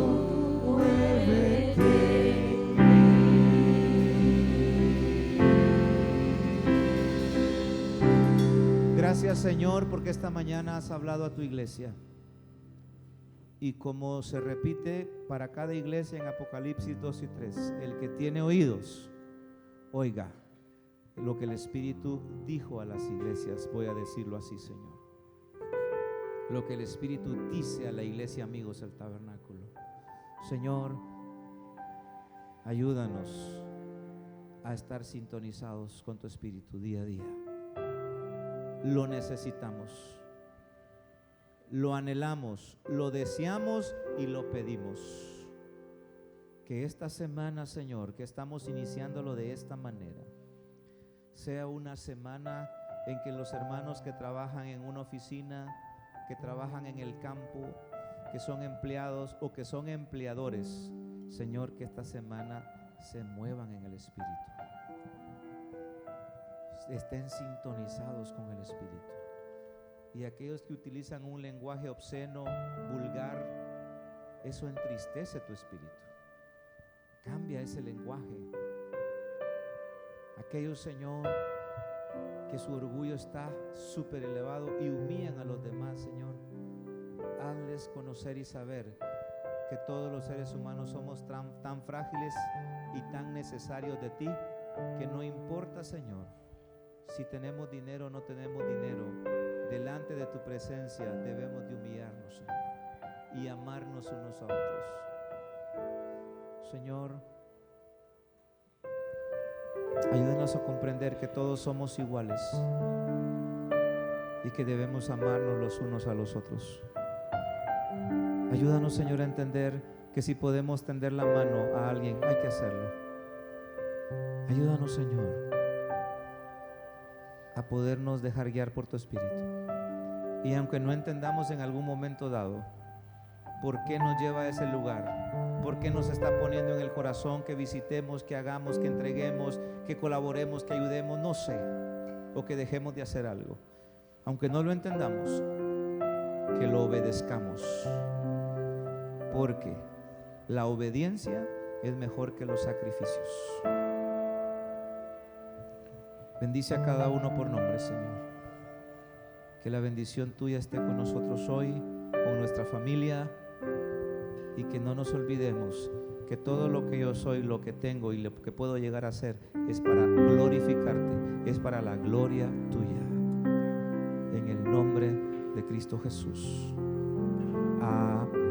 muévete en mí. Gracias, Señor, porque esta mañana has hablado a tu iglesia. Y como se repite para cada iglesia en Apocalipsis 2 y 3, el que tiene oídos, oiga lo que el Espíritu dijo a las iglesias. Voy a decirlo así, Señor. lo que el Espíritu dice a la iglesia, amigos del tabernáculo. Señor, ayúdanos a estar sintonizados con tu Espíritu día a día. Lo necesitamos, lo anhelamos, lo deseamos y lo pedimos. Que esta semana, Señor, que estamos iniciándolo de esta manera, sea una semana en que los hermanos que trabajan en una oficina, que trabajan en el campo, que son empleados o que son empleadores, Señor, que esta semana se muevan en el Espíritu, estén sintonizados con el Espíritu. Y aquellos que utilizan un lenguaje obsceno, vulgar, eso entristece tu espíritu. Cambia ese lenguaje. Aquellos, Señor, que su orgullo está súper elevado y humillan a los demás, Señor, hazles conocer y saber que todos los seres humanos somos tan frágiles y tan necesarios de ti, que no importa, Señor, si tenemos dinero o no tenemos dinero, delante de tu presencia debemos de humillarnos, Señor, y amarnos unos a otros. Señor, ayúdanos a comprender que todos somos iguales y que debemos amarnos los unos a los otros. Ayúdanos, Señor, a entender que si podemos tender la mano a alguien, hay que hacerlo. Ayúdanos, Señor, a podernos dejar guiar por tu Espíritu. Y aunque no entendamos en algún momento dado por qué nos lleva a ese lugar, por qué nos está poniendo en el corazón que visitemos, que hagamos, que entreguemos, que colaboremos, que ayudemos, no sé, o que dejemos de hacer algo, aunque no lo entendamos, que lo obedezcamos, porque la obediencia es mejor que los sacrificios. Bendice a cada uno por nombre, Señor. Que la bendición tuya esté con nosotros hoy, con nuestra familia, y que no nos olvidemos que todo lo que yo soy, lo que tengo y lo que puedo llegar a ser es para glorificarte, es para la gloria tuya. En el nombre de Cristo Jesús. Amén.